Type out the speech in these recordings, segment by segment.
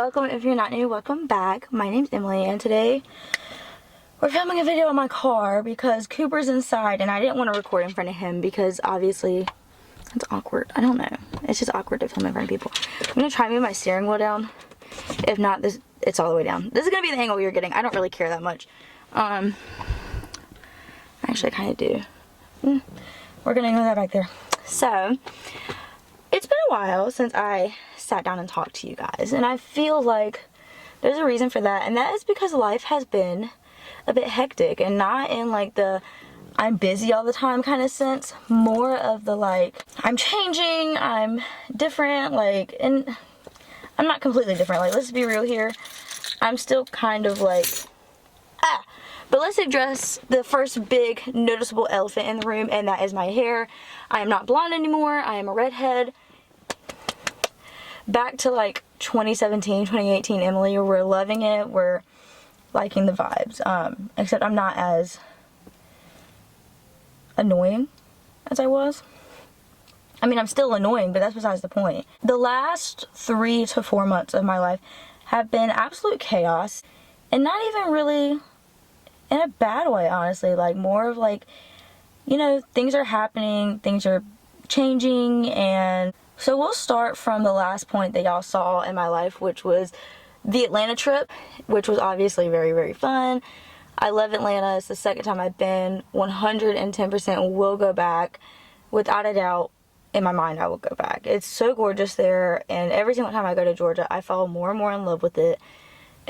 welcome. If you're not new, welcome back. My name's Emily, and today we're filming a video in my car because Cooper's inside and I didn't want to record in front of him because obviously it's awkward. I don't know. It's just awkward to film in front of people. I'm going to try and move my steering wheel down. If not, it's all the way down. This is going to be the angle you're getting. I don't really care that much. Actually, I kind of do. We're going to go that back there. So, it's been a while since I sat down and talked to you guys, and I feel like there's a reason for that, and that is because life has been a bit hectic, and not in like the I'm busy all the time kind of sense, more of the like I'm changing, I'm different, like, and I'm not completely different, like, let's be real here, I'm still kind of like but let's address the first big noticeable elephant in the room, and that is my hair. I am not blonde anymore. I am a redhead. Back to like 2017, 2018 Emily, we're loving it. We're liking the vibes. Except I'm not as annoying as I was. I mean, I'm still annoying, but that's besides the point. The last 3 to 4 months of my life have been absolute chaos, and not even really in a bad way, honestly. Like, more of like, you know, things are happening, things are changing. And so we'll start from the last point that y'all saw in my life, which was the Atlanta trip, which was obviously very, very fun. I love Atlanta. It's the second time I've been. 110% will go back. Without a doubt, in my mind, I will go back. It's so gorgeous there, and every single time I go to Georgia, I fall more and more in love with it.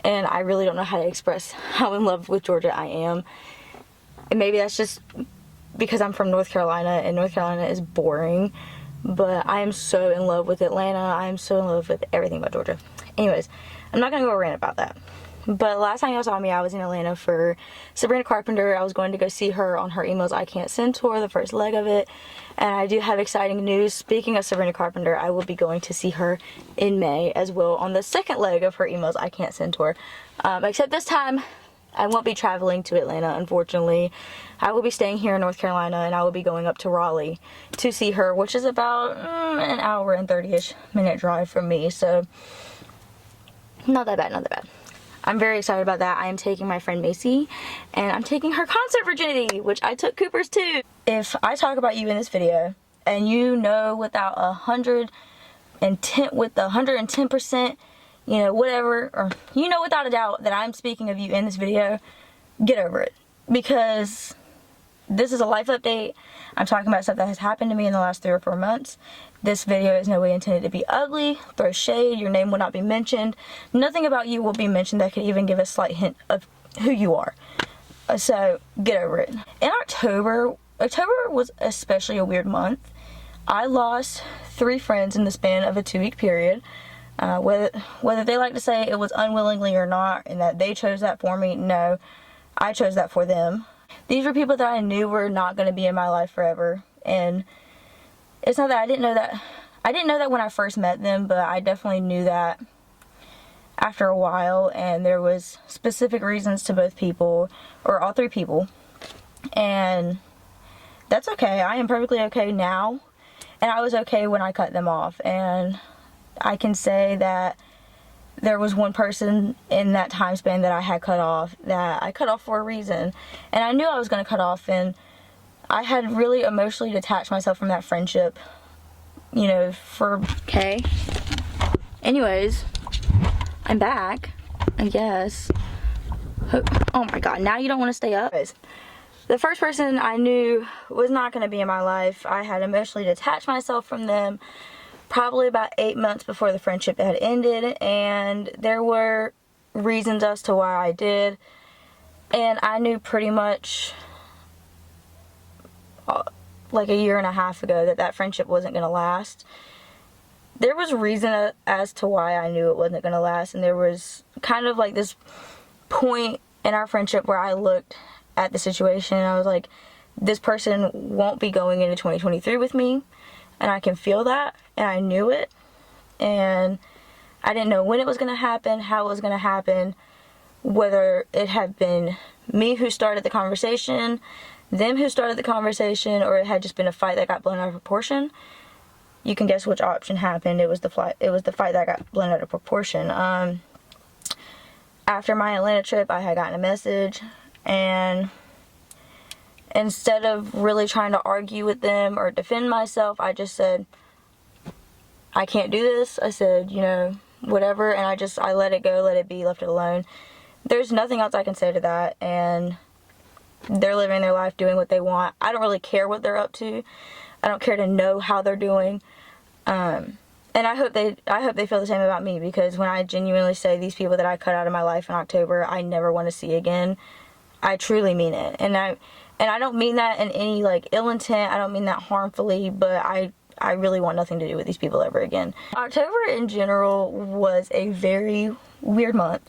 And I really don't know how to express how in love with Georgia I am. And maybe that's just because I'm from North Carolina, and North Carolina is boring. But I am so in love with Atlanta. I am so in love with everything about Georgia. Anyways, I'm not going to go rant about that. But last time y'all saw me, I was in Atlanta for Sabrina Carpenter. I was going to go see her on her Emails I Can't Send tour, the first leg of it. And I do have exciting news. Speaking of Sabrina Carpenter, I will be going to see her in May as well on the second leg of her Emails I Can't Send tour. Except this time, I won't be traveling to Atlanta, unfortunately. I will be staying here in North Carolina, and I will be going up to Raleigh to see her, which is about an hour and 30-ish minute drive from me. So, not that bad, not that bad. I'm very excited about that. I am taking my friend Macy, and I'm taking her concert virginity, which I took Cooper's too. If I talk about you in this video, and you know without 110%, you know, whatever, or you know without a doubt that I'm speaking of you in this video, get over it. Because this is a life update. I'm talking about stuff that has happened to me in the last 3 or 4 months. This video is no way intended to be ugly, throw shade, your name will not be mentioned. Nothing about you will be mentioned that could even give a slight hint of who you are. So, get over it. In October was especially a weird month. I lost 3 friends in the span of a 2-week period. Whether they like to say it was unwillingly or not, and that they chose that for me, no, I chose that for them. These were people that I knew were not going to be in my life forever, and it's not that I didn't know that when I first met them, but I definitely knew that after a while, and there was specific reasons to both people, or all 3 people, and that's okay. I am perfectly okay now, and I was okay when I cut them off, and I can say that there was one person in that time span that I had cut off that I cut off for a reason. And I knew I was going to cut off, and I had really emotionally detached myself from that friendship, you know, okay. Anyways, I'm back, I guess. Oh my god, now you don't want to stay up? The first person I knew was not going to be in my life. I had emotionally detached myself from them probably about 8 months before the friendship had ended, and there were reasons as to why I did, and I knew pretty much like 1.5 years ago that friendship wasn't going to last. There was reason as to why I knew it wasn't going to last, and there was kind of like this point in our friendship where I looked at the situation and I was like, this person won't be going into 2023 with me. And I can feel that, and I knew it, and I didn't know when it was going to happen, how it was going to happen, whether it had been me who started the conversation, them who started the conversation, or it had just been a fight that got blown out of proportion. you can guess which option happened. It was the fight that got blown out of proportion. After my Atlanta trip, I had gotten a message, and instead of really trying to argue with them or defend myself, I just said, I can't do this. I said, you know, whatever, and I let it go, let it be, left it alone. There's nothing else I can say to that, and they're living their life, doing what they want. I don't really care what they're up to. I don't care to know how they're doing. And I hope they feel the same about me, because when I genuinely say these people that I cut out of my life in October, I never want to see again, I truly mean it. And I don't mean that in any like ill intent. I don't mean that harmfully, but I really want nothing to do with these people ever again. October in general was a very weird month.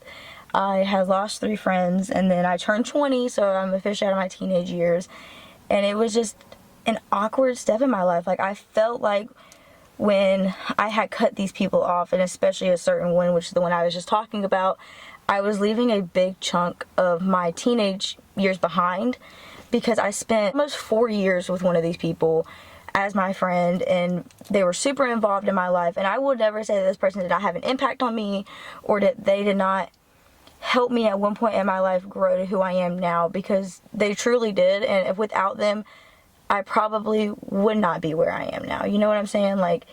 I had lost 3 friends, and then I turned 20, so I'm officially out of my teenage years. And it was just an awkward step in my life. Like, I felt like when I had cut these people off, and especially a certain one, which is the one I was just talking about, I was leaving a big chunk of my teenage years behind, because I spent almost 4 years with one of these people as my friend, and they were super involved in my life. And I would never say that this person did not have an impact on me, or that they did not help me at one point in my life grow to who I am now, because they truly did. And if without them, I probably would not be where I am now. You know what I'm saying? Like,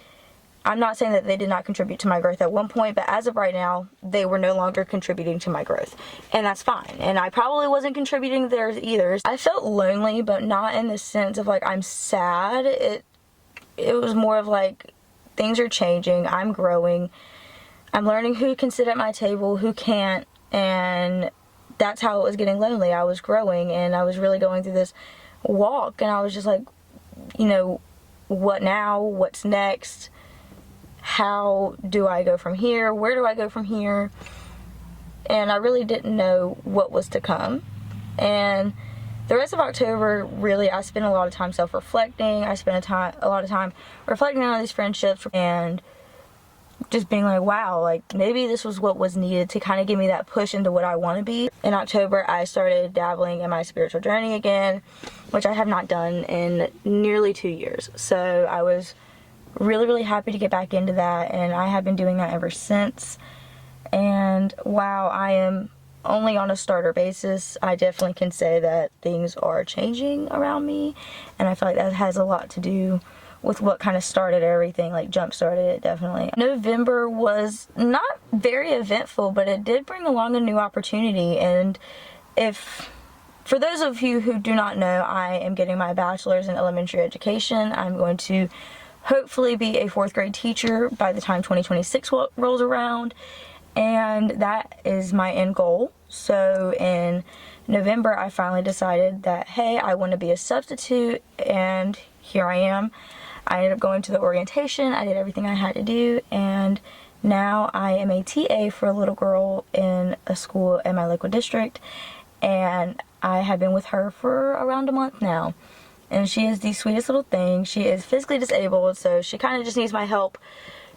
I'm not saying that they did not contribute to my growth at one point, but as of right now, they were no longer contributing to my growth. And that's fine. And I probably wasn't contributing to theirs either. I felt lonely, but not in the sense of like I'm sad. It was more of like, things are changing. I'm growing. I'm learning who can sit at my table, who can't. And that's how it was getting lonely. I was growing, and I was really going through this walk, and I was just like, you know, what now? What's next? How do I go from here? Where do I go from here? And I really didn't know what was to come. And the rest of October, really, I spent a lot of time self-reflecting. I spent a lot of time reflecting on these friendships and just being like, wow, like maybe this was what was needed to kind of give me that push into what I want to be. In October, I started dabbling in my spiritual journey again, which I have not done in nearly 2 years. So I was really, really happy to get back into that, and I have been doing that ever since. And while I am only on a starter basis, I definitely can say that things are changing around me, and I feel like that has a lot to do with what kind of started everything, like jump started it, definitely. November was not very eventful, but it did bring along a new opportunity. And for those of you who do not know, I am getting my bachelor's in elementary education. I'm going to hopefully be a 4th grade teacher by the time 2026 rolls around, and that is my end goal. So in November, I finally decided that, hey, I want to be a substitute, and here I am. I ended up going to the orientation. I did everything I had to do, and now I am a TA for a little girl in a school in my local district, and I have been with her for around a month now. And she is the sweetest little thing. She is physically disabled, so she kind of just needs my help.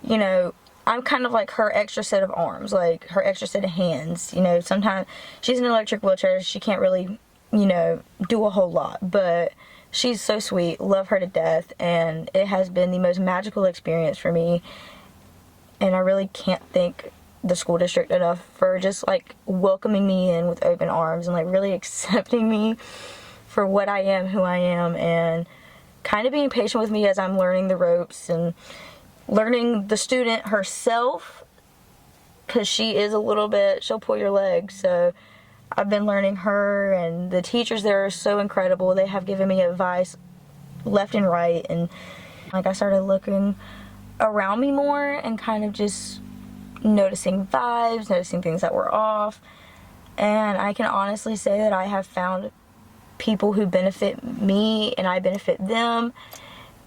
You know, I'm kind of like her extra set of arms, like her extra set of hands. You know, sometimes she's in an electric wheelchair. She can't really, you know, do a whole lot, but she's so sweet. Love her to death, and it has been the most magical experience for me. And I really can't thank the school district enough for just like welcoming me in with open arms and like really accepting me for what I am, who I am, and kind of being patient with me as I'm learning the ropes and learning the student herself, because she is a little bit, she'll pull your leg. So I've been learning her, and the teachers there are so incredible. They have given me advice left and right, and like I started looking around me more and kind of just noticing vibes, noticing things that were off. And I can honestly say that I have found people who benefit me and I benefit them,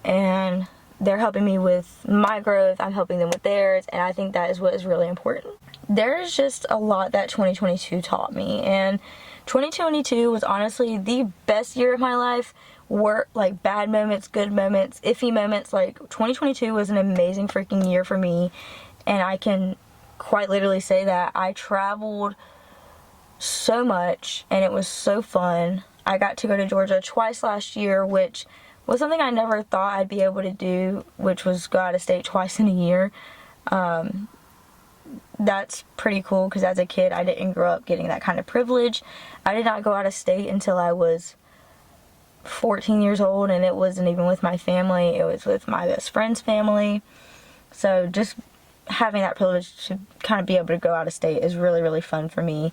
and they're helping me with my growth, I'm helping them with theirs, and I think that is what is really important. There is just a lot that 2022 taught me, and 2022 was honestly the best year of my life. Were like bad moments, good moments, iffy moments. Like 2022 was an amazing freaking year for me, and I can quite literally say that. I traveled so much and it was so fun. I got to go to Georgia twice last year, which was something I never thought I'd be able to do, which was go out of state twice in a year. That's pretty cool because as a kid I didn't grow up getting that kind of privilege. I did not go out of state until I was 14 years old, and it wasn't even with my family, it was with my best friend's family. So just having that privilege to kind of be able to go out of state is really, really fun for me,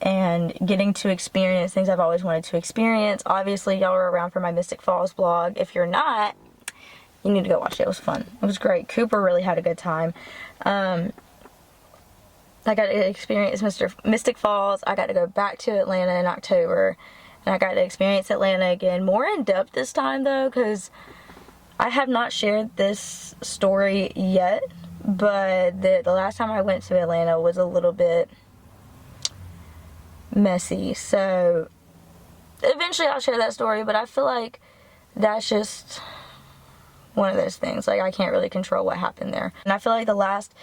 and getting to experience things I've always wanted to experience. Obviously y'all are around for my Mystic Falls vlog. If you're not, you need to go watch it. It was fun. It was great. Cooper really had a good time. I got to experience Mystic Falls. I got to go back to Atlanta in October, and I got to experience Atlanta again, more in depth this time though, because I have not shared this story yet, but the last time I went to Atlanta was a little bit messy. So eventually I'll share that story, but I feel like that's just one of those things. Like, I can't really control what happened there. And I feel like the last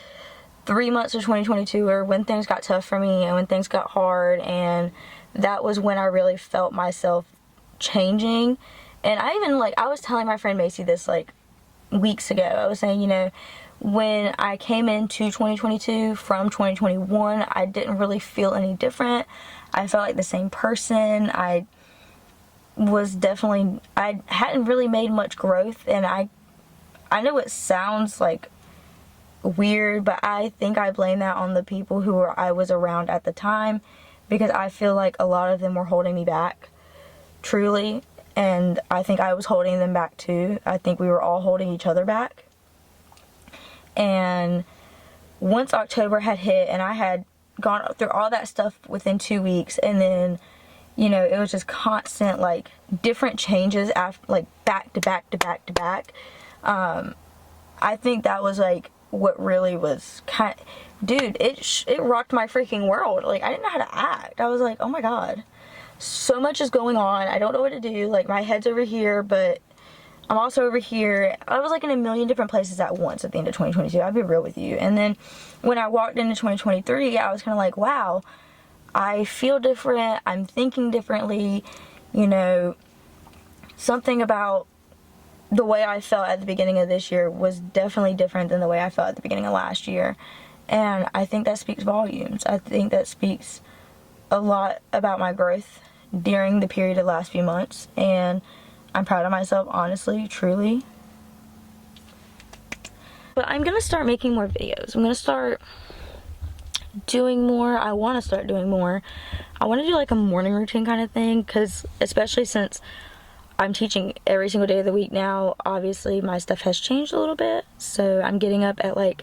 3 months of 2022 were when things got tough for me and when things got hard, and that was when I really felt myself changing. And I even, like, I was telling my friend Macy this like weeks ago. I was saying, you know, when I came into 2022 from 2021, I didn't really feel any different. I felt like the same person. I hadn't really made much growth, and I know it sounds like weird, but I think I blame that on the people who I was around at the time, because I feel like a lot of them were holding me back, truly, and I think I was holding them back too. I think we were all holding each other back. And once October had hit and I had gone through all that stuff within 2 weeks, and then, you know, it was just constant, like, different changes after, like, back to back to back to back. I think that was like what really was dude, it rocked my freaking world. Like, I didn't know how to act. I was like, oh my god, so much is going on, I don't know what to do. Like, my head's over here, but I'm also over here. I was like in a million different places at once at the end of 2022. I'll be real with you. And then when I walked into 2023, I was kind of like, wow, I feel different. I'm thinking differently. You know, something about the way I felt at the beginning of this year was definitely different than the way I felt at the beginning of last year. And I think that speaks volumes. I think that speaks a lot about my growth during the period of the last few months. And I'm proud of myself, honestly, truly. But I'm gonna start making more videos. I'm gonna start doing more. I want to start doing more. I want to do like a morning routine kind of thing, because especially since I'm teaching every single day of the week now, obviously my stuff has changed a little bit. So I'm getting up at like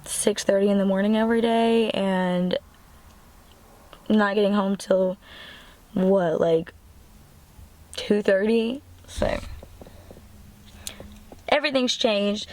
6:30 in the morning every day, and not getting home till what, like 2:30. So everything's changed.